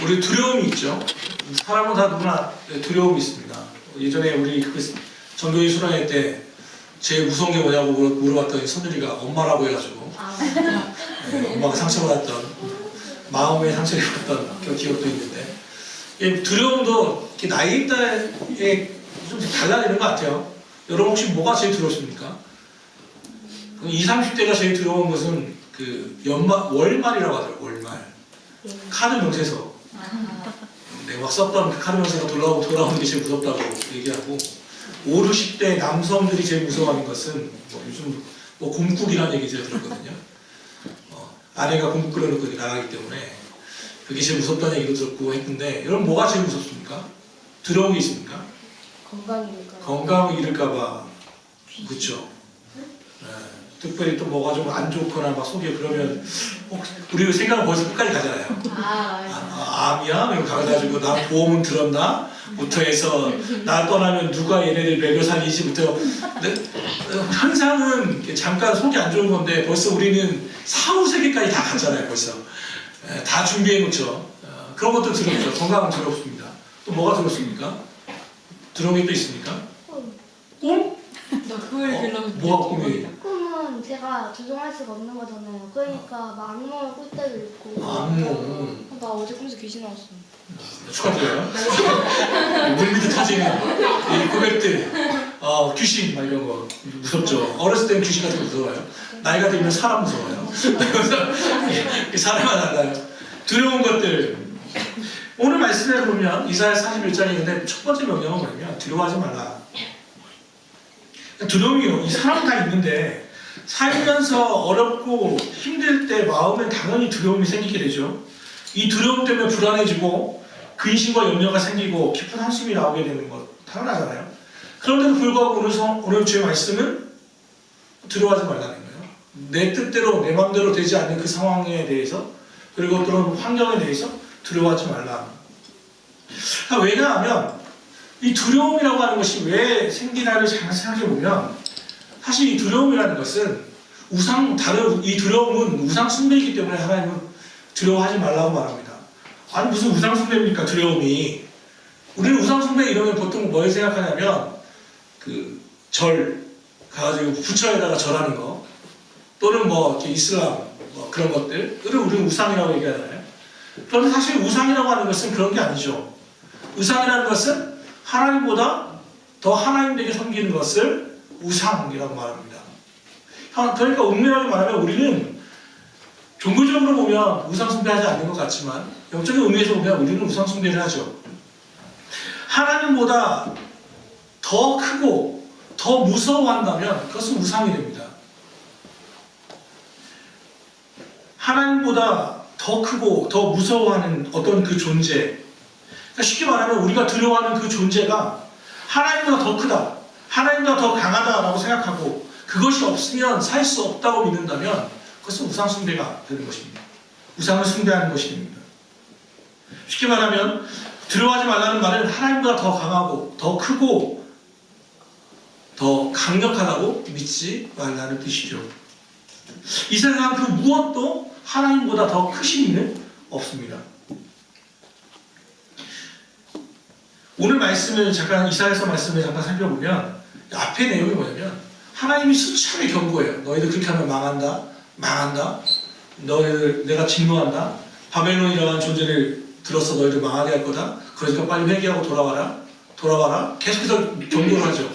우리 두려움이 있죠. 사람은 다 누구나 두려움이 있습니다. 예전에 우리 그 전교회 수련회 때 제일 무서운 게 뭐냐고 물어봤더니 선율이가 엄마라고 해가지고 엄마가 상처받았던 마음의 상처를 받았던 그 기억도 있는데 두려움도 이렇게 나이에 따라 좀 달라지는 것 같아요. 여러분 혹시 뭐가 제일 두렵습니까? 20, 30대가 제일 두려운 것은 그 월말이라고 하더라고요. 월말. 카드 명세서. 내가 막 썼던 그 카드 명세서 돌아오는 게 제일 무섭다고 얘기하고 5, 60대 남성들이 제일 무서워하는 것은 요즘 곰국이라는 얘기 제가 들었거든요. 아내가 곰국 끓여놓고 나가기 때문에 그게 제일 무섭다는 얘기도 들었고 했는데 여러분 뭐가 제일 무섭습니까? 두려운 게 있습니까? 건강을 잃을까봐. 그렇죠. 특별히 또 뭐가 좀 안 좋거나 막 속에 그러면 우리 생각은 벌써 끝까지 가잖아요. 암이야? 이거 가가지고 나 보험은 들었나? 부터 해서 나 떠나면 누가 얘네들 먹여 살리지부터 항상은 잠깐 속이 안 좋은 건데 벌써 우리는 사후 세계까지 다 갔잖아요. 벌써 다 준비해 놓죠. 그런 것도 두렵죠. 건강은 두렵습니다. 또 뭐가 두렵습니까? 두려운 게 또 있습니까? 꿈? 나 그걸 빌려면 뭐가 꿈이? 꿈은 제가 조종할 수가 없는 거잖아요. 그러니까 막 악몽을 꿀 때도 있고. 악몽. 나 어제 꿈에서 귀신 나왔어. 축하드려요. 물밑에 터지는 이 고백들, 귀신 막 이런 거 무섭죠. 어렸을 때는 귀신 같은 거 무서워요. 나이가 들면 사람 무서워요. 사람만 알아요. 두려운 것들. 오늘 말씀에 보면 이사야 41장에 있는데 첫 번째 명령은 뭐냐면 두려워하지 말라. 두려움이요. 이 사람 다 있는데 살면서 어렵고 힘들 때 마음에 당연히 두려움이 생기게 되죠. 이 두려움 때문에 불안해지고 근심과 염려가 생기고 깊은 한숨이 나오게 되는 것 당연하잖아요. 그런데도 불구하고 오늘 주의 말씀은 두려워하지 말라는 거예요. 내 뜻대로 내 마음대로 되지 않는 그 상황에 대해서 그리고 그런 환경에 대해서 두려워하지 말라. 왜냐하면 이 두려움이라고 하는 것이 왜 생기나를 잘 생각해 보면 사실 이 두려움이라는 것은 이 두려움은 우상 숭배이기 때문에 하나님은 두려워하지 말라고 말합니다. 아니 무슨 우상 숭배입니까? 두려움이. 우리는 우상 숭배 이러면 보통 뭘 생각하냐면 그 절 가가지고 부처에다가 절하는 거 또는 뭐 이렇게 이슬람 뭐 그런 것들을 우리는 우상이라고 얘기하잖아요. 그런데 사실 우상이라고 하는 것은 그런 게 아니죠. 우상이라는 것은 하나님보다 더 하나님에게 섬기는 것을 우상이라고 말합니다. 그러니까 엄밀하게 말하면 우리는 종교적으로 보면 우상 숭배하지 않는 것 같지만 영적인 의미에서 보면 우리는 우상 숭배를 하죠. 하나님보다 더 크고 더 무서워한다면 그것은 우상이 됩니다. 하나님보다 더 크고 더 무서워하는 어떤 그 존재, 그러니까 쉽게 말하면 우리가 두려워하는 그 존재가 하나님보다 더 크다, 하나님보다 더 강하다라고 생각하고 그것이 없으면 살 수 없다고 믿는다면 그것은 우상 숭배가 되는 것입니다. 우상을 숭배하는 것이 됩니다. 쉽게 말하면 두려워하지 말라는 말은 하나님보다 더 강하고 더 크고 더 강력하다고 믿지 말라는 뜻이죠. 이 세상 그 무엇도 하나님보다 더 크신 이는 없습니다. 오늘 말씀을 잠깐 이사야서 말씀을 잠깐 살펴보면 앞에 내용이 뭐냐면 하나님이 수차례 경고해요. 너희들 그렇게 하면 망한다. 너희들 내가 진노한다. 바벨론이라는 존재를 들어서 너희들 망하게 할 거다. 그러니까 빨리 회개하고 돌아와라. 계속해서 경고를 하죠.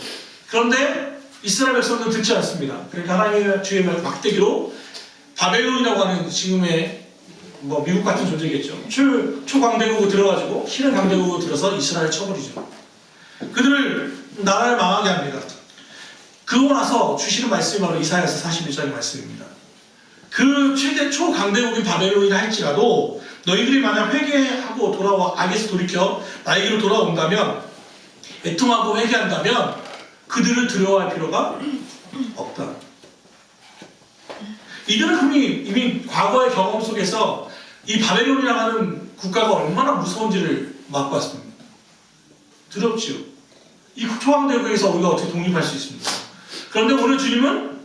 그런데 이스라엘 백성들은 듣지 않습니다. 그러니까 하나님의 주의 막대기로 바벨론이라고 하는 지금의 뭐 미국 같은 존재겠죠. 초강대국으로 들어가지고 신은 강대국으로 들어서 이스라엘을 쳐버리죠. 그들을 나라를 망하게 합니다. 그러고 나서 주시는 말씀이 바로 이사야서 41장의 말씀입니다. 그 최대 초강대국인 바벨론이라 할지라도 너희들이 만약 회개하고 악에서 돌이켜 나에게로 돌아온다면 애통하고 회개한다면 그들을 두려워할 필요가 없다. 이들은 이미 과거의 경험 속에서 이 바벨론이라고 하는 국가가 얼마나 무서운지를 맛봤습니다. 두렵지요. 이 초강대국에서 우리가 어떻게 독립할 수 있습니까? 그런데 오늘 주님은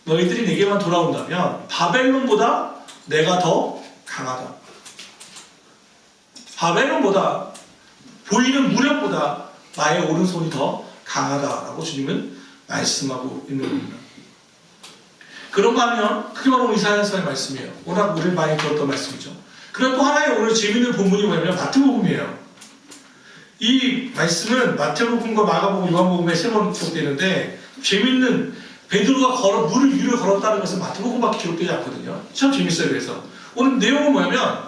너희들이 내게만 돌아온다면 바벨론보다 내가 더 강하다. 바벨론보다 보이는 무력보다 나의 오른손이 더 강하다라고 주님은 말씀하고 있는 겁니다. 그런가 하면 그게 바로 이사야서의 말씀이에요. 워낙 우리를 많이 들었던 말씀이죠. 그리고 또 하나의 오늘 재밌는 본문이 뭐냐면 마태복음이에요. 이 말씀은 마태복음과 마가복음, 요한복음에 세 번 기록되는데 재밌는 베드로가 물을 위로 걸었다는 것은 마태복음밖에 기록되지 않거든요. 참 재밌어요. 그래서 오늘 내용은 뭐냐면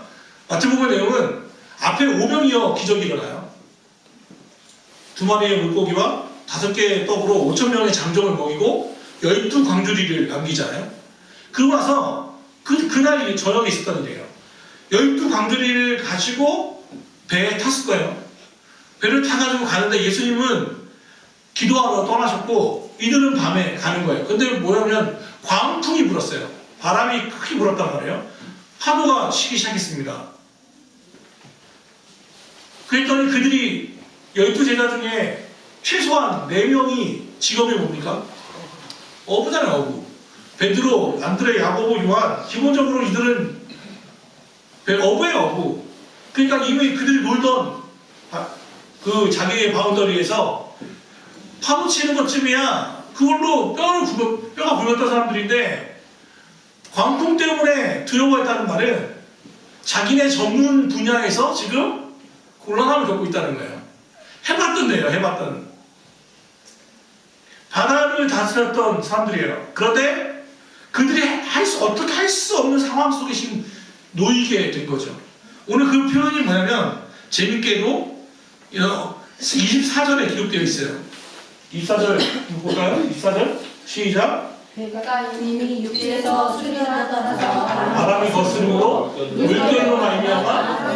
마태복음의 내용은 앞에 오병이어 기적이 일어나요. 2마리의 물고기와 5개의 떡으로 5,000명의 장정을 먹이고 12광주리를 남기잖아요. 그러고 나서 그날 저녁에 있었던 일이에요. 12광주리를 가지고 배에 탔을 거예요. 배를 타가지고 가는데 예수님은 기도하러 떠나셨고 이들은 밤에 가는 거예요. 근데 뭐냐면 광풍이 불었어요. 바람이 크게 불었단 말이에요. 파도가 치기 시작했습니다. 그랬더니 그들이 12제자 중에 최소한 4명이 직업이 뭡니까? 어부잖아요. 어부. 베드로, 안드레, 야고보, 요한. 기본적으로 이들은 어부예요. 어부. 그러니까 이미 그들이 놀던 그 자기의 바운더리에서 파도 치는 것쯤이야 그걸로 뼈가 굵었던 사람들인데 광풍 때문에 두려워했다는 말은 자기네 전문 분야에서 지금 곤란함을 겪고 있다는 거예요. 해봤던 데요. 해봤던 바다를 다스렸던 사람들이에요. 그런데 그들이 어떻게 할 수 없는 상황 속에 지금 놓이게 된 거죠. 오늘 그 표현이 뭐냐면 재밌게도 24절에 기록되어 있어요. 24절 볼까요? 24절 시작. 배가 이미 육지에서 수련을 떠나서 바람이 거스름으로 물결로 말미암아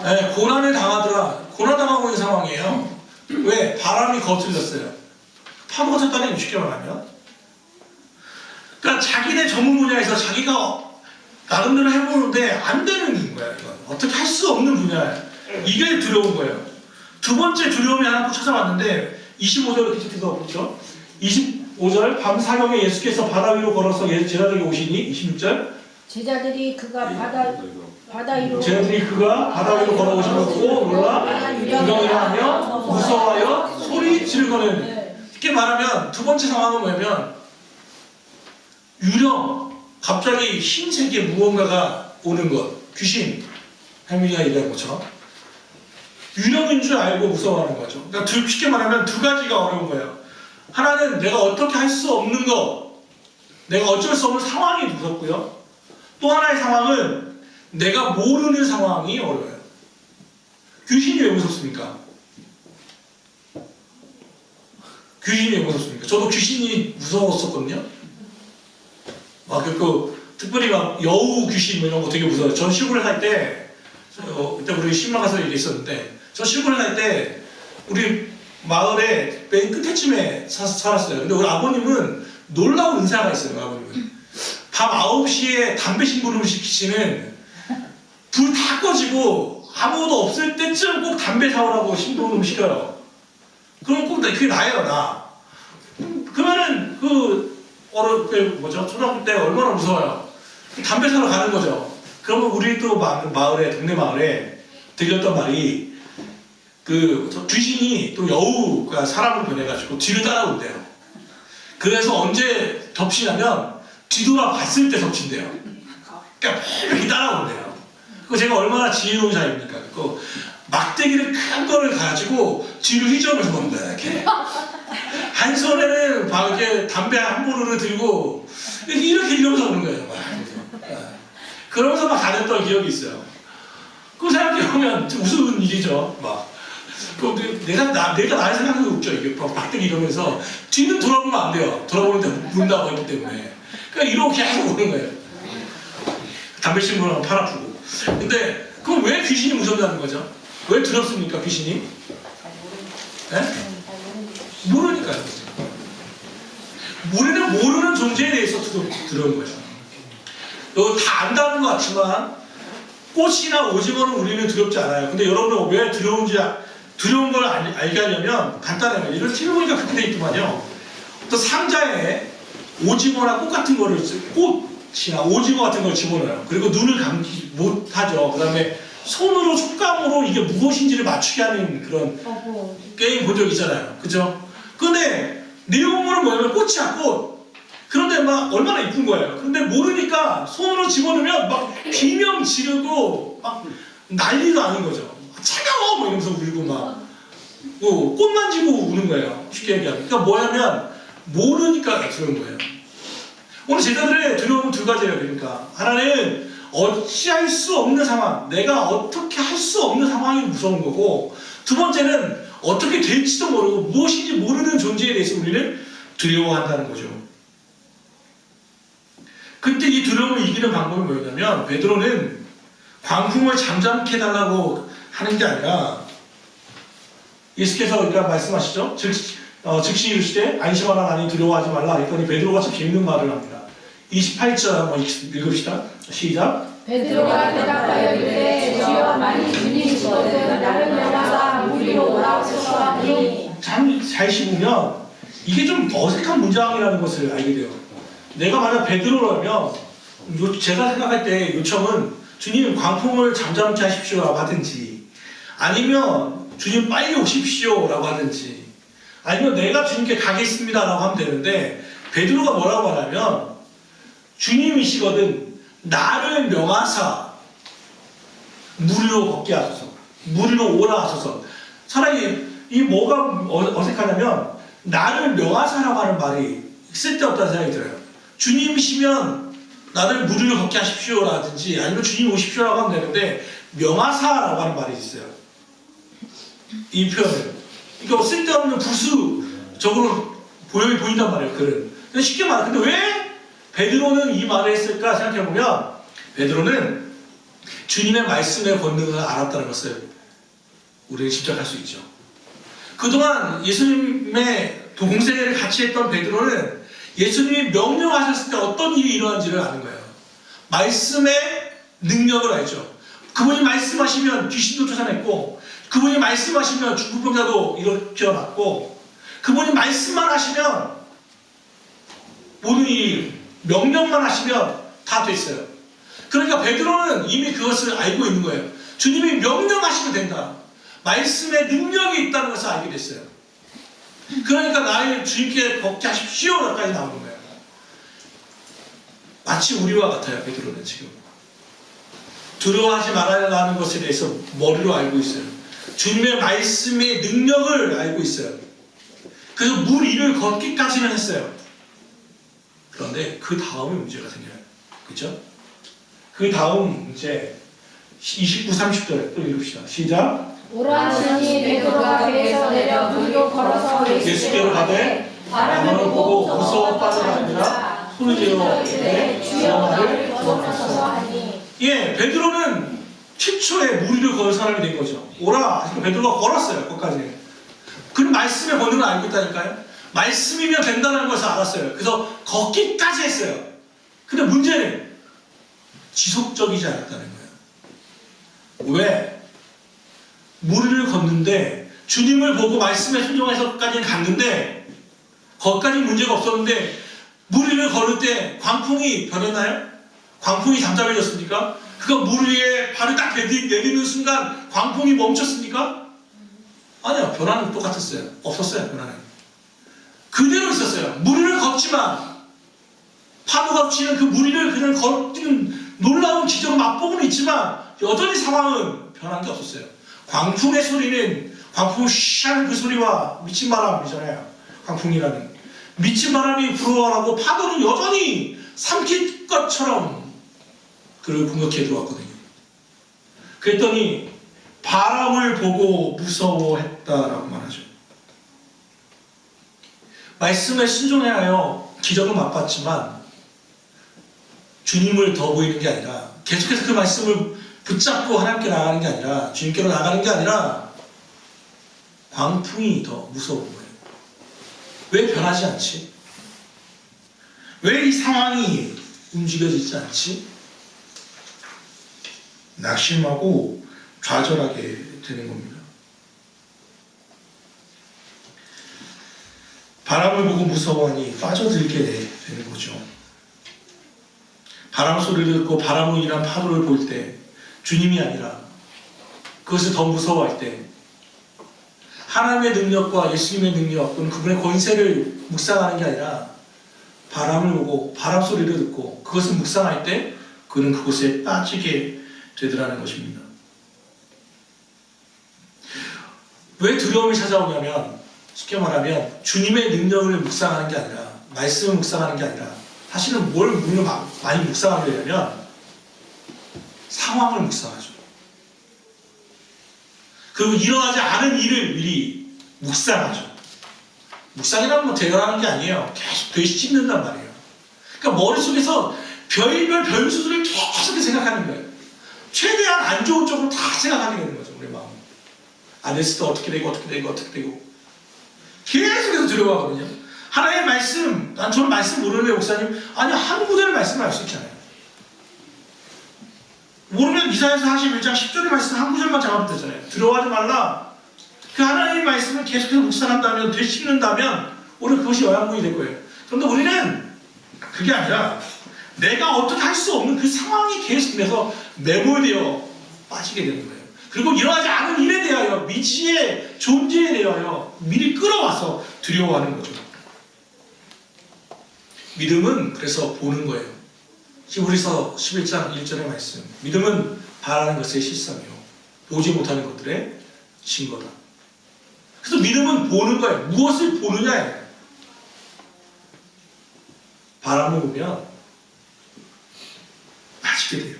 네, 고난을 당하더라. 고난당하고 있는 상황이에요. 왜? 바람이 거슬렸어요. 파도가 쳤다는 쉽게 말하면 그러니까 자기네 전문 분야에서 자기가 나름대로 해보는데 안 되는 거야. 이건. 어떻게 할 수 없는 분야예요. 이게 두려운 거예요. 두 번째 두려움이 하나 또 찾아왔는데 25절을 계속해서 보죠. 25절 밤 사경에 예수께서 바다 위로 걸어서 제자들에게 오시니 26절 제자들이 그가 바다 위로 걸어오신 걸 보고 놀라 구경이라 하며 무서워하여 소리 지르거늘. 쉽게 말하면 두 번째 상황은 뭐냐면 유령 갑자기 흰색의 무언가가 오는 것 귀신 할머니가 얘기한 것처럼 유령인 줄 알고 무서워하는 거죠. 그러니까 쉽게 말하면 두 가지가 어려운 거예요. 하나는 내가 어떻게 할 수 없는 거, 내가 어쩔 수 없는 상황이 무섭고요. 또 하나의 상황은 내가 모르는 상황이 어려워요. 귀신이 왜 무섭습니까? 귀신이 왜 무섭습니까? 저도 귀신이 무서웠었거든요. 특별히 막 여우 귀신 뭐 이런 거 되게 무서워요. 전 시골에 살 때, 그때 우리 신랑 가서 얘기했었는데, 저 시골에 살 때 우리 마을에 맨 끝에쯤에 살았어요. 근데 우리 아버님은 놀라운 은사가 있어요. 아버님은 밤 9시에 담배 심부름을 시키시는 불 다 꺼지고 아무도 없을 때쯤 꼭 담배 사오라고 심부름을 시켜요. 그럼 꼭 그게 나예요. 나. 그러면은 초등학교 때 얼마나 무서워요. 담배 사러 가는 거죠. 그러면 우리 또 동네 마을에 들렸던 말이 귀신이 또 여우가 사람을 변해가지고 뒤를 따라온대요. 그래서 언제 덮치냐면 뒤돌아 봤을 때 덮친대요. 그러니까 이렇게 따라온대요. 그거 제가 얼마나 지혜로운 자입니까? 막대기를 큰 거를 가지고 뒤를 휘저으면서 먹는다 이렇게. 한 손에는 이렇게 담배 한 보루를 들고 이렇게 이러면서 오는 거예요. 그러면서 막 다녔던 기억이 있어요. 그거 생각해보면 무슨 일이죠. 내가 나를 생각해도 웃겨. 이게 막대기 이러면서 뒤는 돌아보면 안 돼요. 돌아보는데 문다고 했기 때문에. 그러니까 이렇게 계속 오는 거예요. 담배 심부름하면 팔 아프고. 근데 그럼 왜 귀신이 무섭다는 거죠? 왜 두렵습니까 귀신이? 네? 모르니까요. 우리는 모르는 존재에 대해서 두려운 거죠. 다 안다는 것 같지만 꽃이나 오징어는 우리는 두렵지 않아요. 근데 여러분 왜 두려운 걸 알게 하려면 간단해요. 이런 TV 보니까 그렇게 돼 있더만요. 또 상자에 오징어나 꽃 같은 거를 꽃이나 오징어 같은 걸 집어넣어요. 그리고 눈을 감지 못하죠. 그 다음에 손으로 촉감으로 이게 무엇인지를 맞추게 하는 그런 뭐. 게임 본 적 있잖아요. 그죠? 근데 내용물은 뭐냐면 꽃이야, 꽃. 그런데 막 얼마나 이쁜 거예요. 근데 모르니까 손으로 집어넣으면 막 비명 지르고 막 난리도 아닌 거죠. 차가워! 뭐 이러면서 울고 막. 꽃 만지고 우는 거예요. 쉽게 얘기하면. 그러니까 뭐냐면 모르니까 두려운 거예요. 오늘 제자들의 두려움은 두 가지예요. 그러니까 하나는 어찌할 수 없는 상황, 내가 어떻게 할 수 없는 상황이 무서운 거고, 두 번째는 어떻게 될지도 모르고 무엇인지 모르는 존재에 대해서 우리는 두려워한다는 거죠. 그때 이 두려움을 이기는 방법이 뭐였냐면 베드로는 광풍을 잠잠케 해달라고 하는 게 아니라 예수께서 그러니까 말씀하시죠. 즉시 이르시되 안심하라 나니 두려워하지 말라 했더니 베드로가 참 재밌는 말을 합니다. 28절 한번 읽읍시다. 시작. 베드로가 대답하여 이르되 주여 만일 주님이시거든 나를 명하사 무리로 오라옵소서 하니. 잘 씹으면 이게 좀 어색한 문장이라는 것을 알게 돼요. 내가 만약 베드로라면 제가 생각할 때 요청은 주님 광풍을 잠잠케 하십시오라고 하든지, 아니면 주님 빨리 오십시오라고 하든지, 아니면 내가 주님께 가겠습니다라고 하면 되는데, 베드로가 뭐라고 하냐면 주님이시거든 나를 명하사 무리로 걷게 하소서, 무리로 오라 하소서. 차라리 이 뭐가 어색하냐면 나를 명하사라고 하는 말이 쓸데없다는 생각이 들어요. 주님이시면 나를 무리로 걷게 하십시오라든지 아니면 주님 오십시오라고 하면 되는데 명하사라고 하는 말이 있어요. 이 표현을. 그러니까 쓸데없는 부수적으로 보인단 말이에요. 글은. 근데 쉽게 말해. 근데 왜 베드로는 이 말을 했을까 생각해보면 베드로는 주님의 말씀의 권능을 알았다는 것을 우리는 짐작할 수 있죠. 그동안 예수님의 동생회를 같이 했던 베드로는 예수님이 명령하셨을 때 어떤 일이 일어난지를 아는 거예요. 말씀의 능력을 알죠. 그분이 말씀하시면 귀신도 쫓아냈고, 그분이 말씀하시면 중풍병자도 일으켜놨고, 그분이 말씀만 하시면 모든 일이 명령만 하시면 다 됐어요. 그러니까 베드로는 이미 그것을 알고 있는 거예요. 주님이 명령하시면 된다. 말씀의 능력이 있다는 것을 알게 됐어요. 그러니까 나를 주님께 걷게 하십시오라까지 나오는 거예요. 마치 우리와 같아요. 베드로는 지금 두려워하지 말아야 하는 것에 대해서 머리로 알고 있어요. 주님의 말씀의 능력을 알고 있어요. 그래서 물 위를 걷기까지는 했어요. 그런데 그 다음에 문제가 생겨요. 그렇죠? 그 다음 문제 29, 30절 또 읽읍시다. 시작. 오라 하시니 베드로가 배에서 내려 물로 걸어서 예수께로 가되 바람을 보고 무서워 빠져나니라 손을 들어 이르되 주여 나를 건너소서 하니. 예, 베드로는 최초의 무리를 걸 사람이 된 거죠. 오라. 베드로가 걸었어요. 거기까지. 그는 말씀의 권능을 알고 있다니까요. 말씀이면 된다는 것을 알았어요. 그래서 걷기까지 했어요. 근데 문제는 지속적이지 않았다는 거예요. 왜? 무리를 걷는데 주님을 보고 말씀에 순종해서까지는 갔는데 거기까지 문제가 없었는데 무리를 걸을 때 광풍이 변했나요? 광풍이 잠잠해졌습니까? 그가 물 위에 발을 딱 내딛는 순간 광풍이 멈췄습니까? 아니요. 변화는 똑같았어요. 없었어요. 변화는. 그대로 있었어요. 무리를 걷지만 파도가 치는 그 무리를 그냥 걷는 놀라운 기적을 맛보고는 있지만 여전히 상황은 변한 게 없었어요. 광풍의 소리는 광풍 쉬하는 그 소리와 미친 바람이잖아요. 광풍이라는 미친 바람이 불어와라고 파도는 여전히 삼킬 것처럼 그를 공격해 들어왔거든요. 그랬더니 바람을 보고 무서워했다라고 말하죠. 말씀에 순종하여 기적을 맛봤지만 주님을 더 보이는 게 아니라 계속해서 그 말씀을 붙잡고 하나님께 나가는 게 아니라 주님께로 나가는 게 아니라 광풍이 더 무서운 거예요. 왜 변하지 않지? 왜 이 상황이 움직여지지 않지? 낙심하고 좌절하게 되는 겁니다. 바람을 보고 무서워하니 빠져들게 되는 거죠. 바람 소리를 듣고 바람으로 인한 파도를 볼 때 주님이 아니라 그것을 더 무서워할 때, 하나님의 능력과 예수님의 능력 또는 그분의 권세를 묵상하는 게 아니라 바람을 보고 바람 소리를 듣고 그것을 묵상할 때 그는 그곳에 빠지게 되더라는 것입니다. 왜 두려움이 찾아오냐면, 쉽게 말하면 주님의 능력을 묵상하는 게 아니라, 말씀을 묵상하는 게 아니라, 사실은 뭘 많이 묵상하게 되냐면 상황을 묵상하죠. 그리고 일어나지 않은 일을 미리 묵상하죠. 묵상이라는 건 대단한 게 아니에요. 계속 되씹는단 말이에요. 그러니까 머릿속에서 별의별 변수들을 계속 생각하는 거예요. 최대한 안 좋은 쪽으로 다 생각하게 되는 거죠, 우리 마음. 안 됐을 때 어떻게 되고 어떻게 되고 어떻게 되고 계속해서 두려워하거든요. 하나님의 말씀, 저는 말씀 모르는데 목사님, 아니 한 구절의 말씀을 알 수 있잖아요. 모르면 이사야서 41장 10절의 말씀 한 구절만 잡으면 되잖아요. 두려워하지 말라. 그 하나님의 말씀을 계속해서 묵상한다면, 되씹는다면 오늘 그것이 영양분이 될 거예요. 그런데 우리는 그게 아니라 내가 어떻게 할 수 없는 그 상황이 계속해서 매몰되어 빠지게 되는 거예요. 그리고 일어나지 않은 일에 대하여, 미지의 존재에 대하여 미리 끌어와서 두려워하는 거죠. 믿음은 그래서 보는 거예요. 히브리서 11장 1절의 말씀. 믿음은 바라는 것의 실상이요, 보지 못하는 것들의 증거다. 그래서 믿음은 보는 거예요. 무엇을 보느냐예요. 바람을 보면 빠지게 돼요.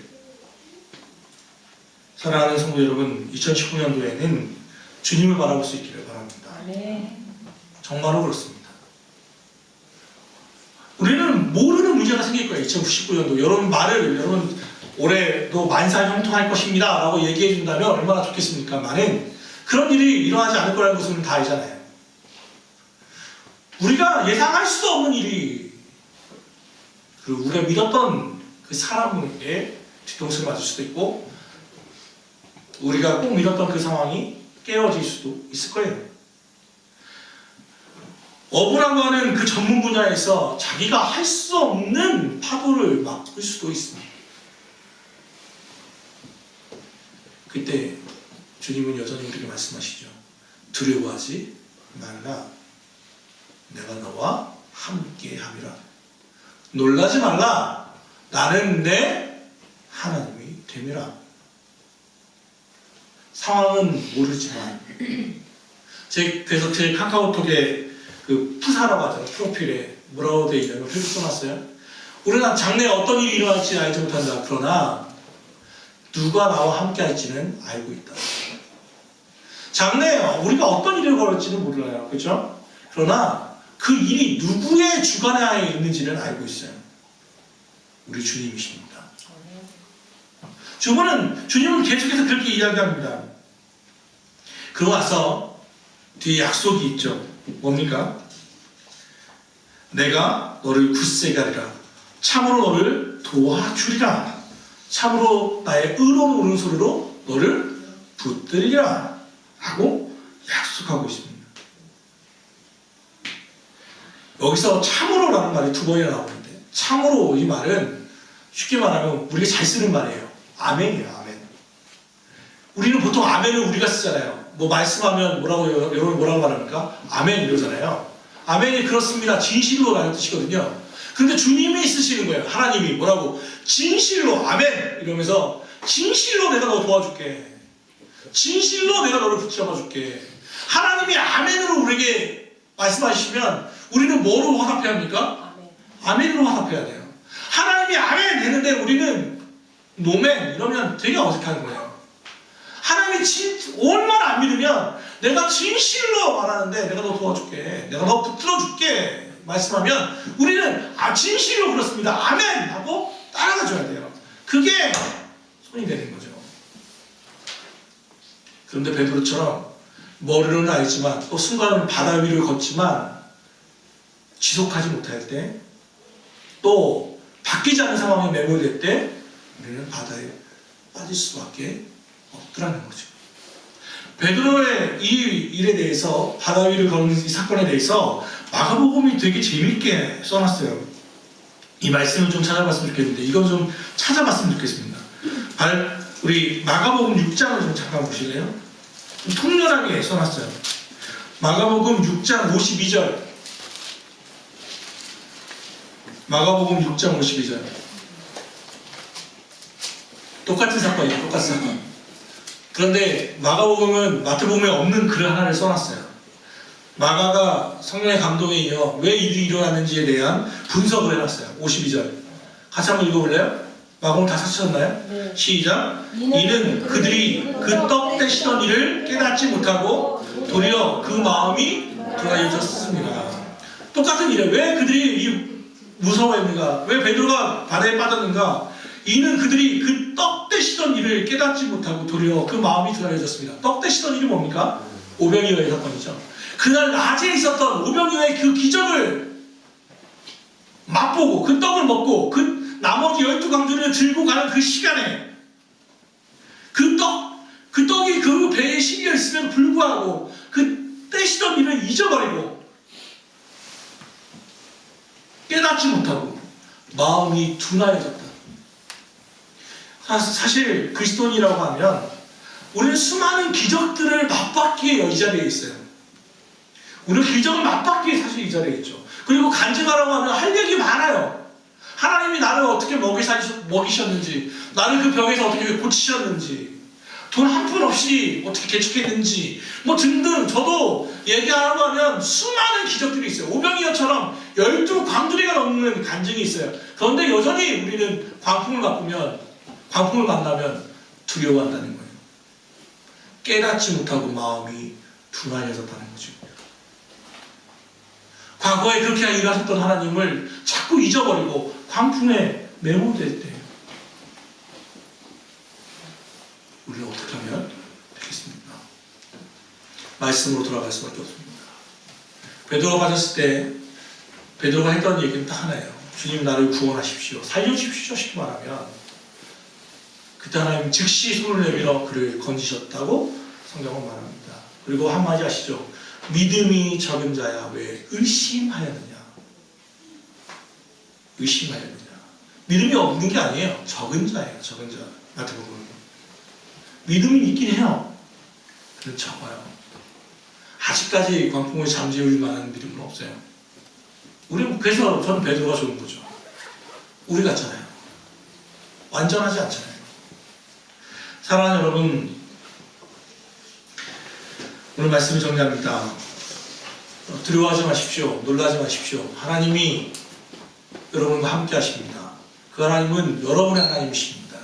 사랑하는 성도 여러분, 2019년도에는 주님을 바라볼 수 있기를 바랍니다. 정말로 그렇습니다. 우리는 모르는 문제가 생길 거예요. 2099년도 여러분 올해도 만사 형통할 것입니다 라고 얘기해 준다면 얼마나 좋겠습니까만은 그런 일이 일어나지 않을 거라는 것은 다 알잖아요. 우리가 예상할 수도 없는 일이, 그리고 우리가 믿었던 그 사람에게 뒤통수를 맞을 수도 있고, 우리가 꼭 믿었던 그 상황이 깨어질 수도 있을 거예요. 어부라고 하는 그 전문 분야에서 자기가 할 수 없는 파도를 막을 수도 있습니다. 그때 주님은 여전히 우리에게 말씀하시죠. 두려워하지 말라. 내가 너와 함께 함이라. 놀라지 말라. 나는 내 하나님이 됨이라. 상황은 모르지만, 그래서 제 카카오톡에 그 푸사라고 하잖아요. 프로필에 뭐라고 되어 있냐면, 표시 써놨어요. 우리는 장래에 어떤 일이 일어날지 알지 못한다. 그러나 누가 나와 함께 할지는 알고 있다. 장래에 우리가 어떤 일을 벌일지는 몰라요. 그렇죠? 그러나 그 일이 누구의 주관하에 있는지는 알고 있어요. 우리 주님이십니다. 주님은 계속해서 그렇게 이야기합니다. 그러고 나서 뒤에 약속이 있죠. 뭡니까? 내가 너를 굳세게 하리라. 참으로 너를 도와주리라. 참으로 나의 의로운 오른손으로 너를 붙들리라 하고 약속하고 있습니다. 여기서 참으로라는 말이 두 번이나 나오는데, 참으로 이 말은 쉽게 말하면 우리가 잘 쓰는 말이에요. 아멘이에요. 아멘. 우리는 보통 아멘을 우리가 쓰잖아요. 뭐 말씀하면 여러분 뭐라고 말합니까? 아멘 이러잖아요. 아멘이 그렇습니다. 진실로 라는 뜻이거든요. 근데 주님이 쓰시는 거예요. 하나님이 뭐라고? 진실로 아멘 이러면서, 진실로 내가 너 도와줄게. 진실로 내가 너를 붙잡아 줄게. 하나님이 아멘으로 우리에게 말씀하시면 우리는 뭐로 화답해야 합니까? 아멘으로 화답해야 돼요. 하나님이 아멘 했는데 우리는 노멘 이러면 되게 어색한 거예요. 하나님이 얼마나 안 믿으면 내가 진실로 말하는데 내가 너 도와줄게, 내가 너 붙들어줄게 말씀하면 우리는 진실로 그렇습니다 아멘 하고 따라가 줘야 돼요. 그게 손이 되는 거죠. 그런데 베드로처럼 머리로는 알지만 또 순간은 바다 위를 걷지만 지속하지 못할 때, 또 바뀌지 않는 상황에 매몰될 때 우리는 바다에 빠질 수밖에 없더라는 거죠. 베드로의 이 일에 대해서, 바다 위를 걷는 이 사건에 대해서 마가복음이 되게 재밌게 써놨어요. 이 말씀을 좀 찾아봤으면 좋겠는데, 이거 좀 찾아봤으면 좋겠습니다. 우리 마가복음 6장을 좀 잠깐 보실래요? 좀 통렬하게 써놨어요. 마가복음 6장 52절. 마가복음 6장 52절. 똑같은 사건이에요. 똑같은 사건. 그런데 마가복음은 마태복음에 없는 글 하나를 써놨어요. 마가가 성령의 감동에 이어 왜 일이 일어났는지에 대한 분석을 해놨어요. 52절. 같이 한번 읽어볼래요? 마가복음 다 찾으셨나요? 네. 시작. 이는 그들이 그 떡 떼시던 일을 깨닫지 못하고 도리어 그 마음이 둔하여졌습니다. 똑같은 일에 왜 그들이 무서워했는가? 왜 베드로가 바다에 빠졌는가? 이는 그들이 그 떡 떼시던 일을 깨닫지 못하고 도리어 그 마음이 둔하여졌습니다. 떡 떼시던 일이 뭡니까? 오병이어의 사건이죠. 그날 낮에 있었던 오병이어의 그 기적을 맛보고 그 떡을 먹고 그 나머지 12광주를 들고 가는 그 시간에 그 떡이 그 배에 실려 있음에도 불구하고 그 떼시던 일을 잊어버리고 깨닫지 못하고 마음이 둔하여졌다. 사실 그리스도인이라고 하면 우리는 수많은 기적들을 맛봤기에 이 자리에 있어요. 우리는 기적을 맛봤기에 사실 이 자리에 있죠. 그리고 간증하라고 하면 할 얘기 많아요. 하나님이 나를 어떻게 먹이셨는지, 나를 그 병에서 어떻게 고치셨는지, 돈 한 푼 없이 어떻게 개척했는지, 뭐 등등. 저도 얘기하라고 하면 수많은 기적들이 있어요. 오병이어처럼 12광주리가 넘는 간증이 있어요. 그런데 여전히 우리는 광풍을 만나면 두려워한다는 거예요. 깨닫지 못하고 마음이 둔하여졌다는 거죠. 과거에 그렇게 일하셨던 하나님을 자꾸 잊어버리고 광풍에 매몰될 때 우리는 어떻게 하면 되겠습니까? 말씀으로 돌아갈 수밖에 없습니다. 베드로가 빠졌을 때 베드로가 했던 얘기는 딱 하나예요. 주님 나를 구원하십시오. 살려주십시오. 쉽게 말하면 그때 하나님 즉시 손을 내밀어 그를 건지셨다고 성경은 말합니다. 그리고 한마디 하시죠. 믿음이 적은 자야 왜 의심하였느냐. 의심하였느냐. 믿음이 없는 게 아니에요. 적은 자예요. 적은 자. 마태복음. 믿음이 있긴 해요. 그런데 적어요. 아직까지 광풍을 잠재울 만한 믿음은 없어요. 그래서 저는 베드로가 좋은 거죠. 우리 같잖아요. 완전하지 않잖아요. 사랑하는 여러분, 오늘 말씀을 정리합니다. 두려워하지 마십시오. 놀라지 마십시오. 하나님이 여러분과 함께 하십니다. 그 하나님은 여러분의 하나님이십니다.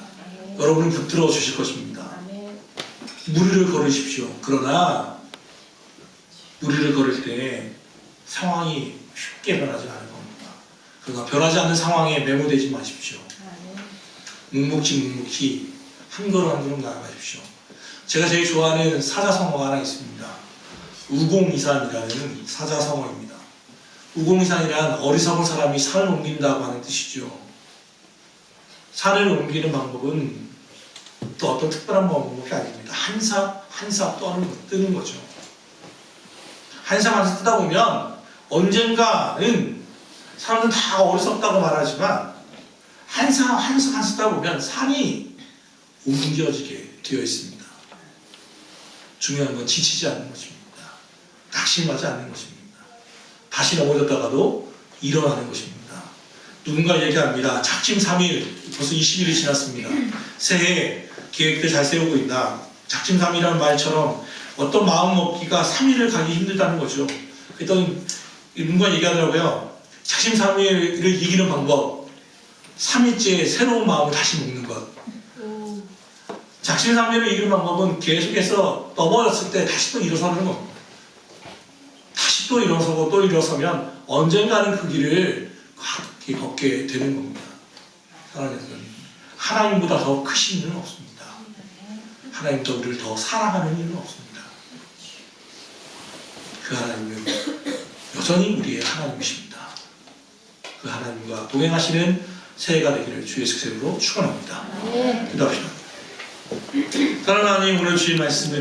여러분을 붙들어 주실 것입니다. 무리를 걸으십시오. 그러나 무리를 걸을 때 상황이 쉽게 변하지 않을 겁니다. 그러나 변하지 않는 상황에 매몰되지 마십시오. 묵묵히 한 걸음 한 걸음 나아가십시오. 제가 제일 좋아하는 사자성어가 하나 있습니다. 우공이산이라는 사자성어입니다. 우공이산이란 어리석은 사람이 산을 옮긴다고 하는 뜻이죠. 산을 옮기는 방법은 또 어떤 특별한 방법이 아닙니다. 한 삽 뜨는 거죠. 한 삽 뜨다 보면 언젠가는 사람들은 다 어리석다고 말하지만 한 삽 뜨다 보면 산이 옮겨지게 되어 있습니다. 중요한 건 지치지 않는 것입니다. 낙심하지 않는 것입니다. 다시 넘어졌다가도 일어나는 것입니다. 누군가 얘기합니다. 작심 3일, 벌써 20일이 지났습니다. 새해 계획들 잘 세우고 있나? 작심 3일이라는 말처럼 어떤 마음 먹기가 3일을 가기 힘들다는 거죠. 그랬더니 누군가 얘기하더라고요. 작심 3일을 이기는 방법, 3일째 새로운 마음을 다시 먹는 것. 작심 3일을 이기는 방법은 계속해서 넘어졌을 때 다시 또 일어서는 겁니다. 다시 또 일어서고 또 일어서면 언젠가는 그 길을 걷게 되는 겁니다. 사랑하는 여러분, 하나님보다 더 크신 일은 없습니다. 하나님도 우리를 더 사랑하는 일은 없습니다. 그 하나님은 여전히 우리의 하나님이십니다. 그 하나님과 동행하시는 새해가 되기를 주의 스승으로 축원합니다. 기도합시다. 사랑하는 하나님, 오늘 주의 말씀을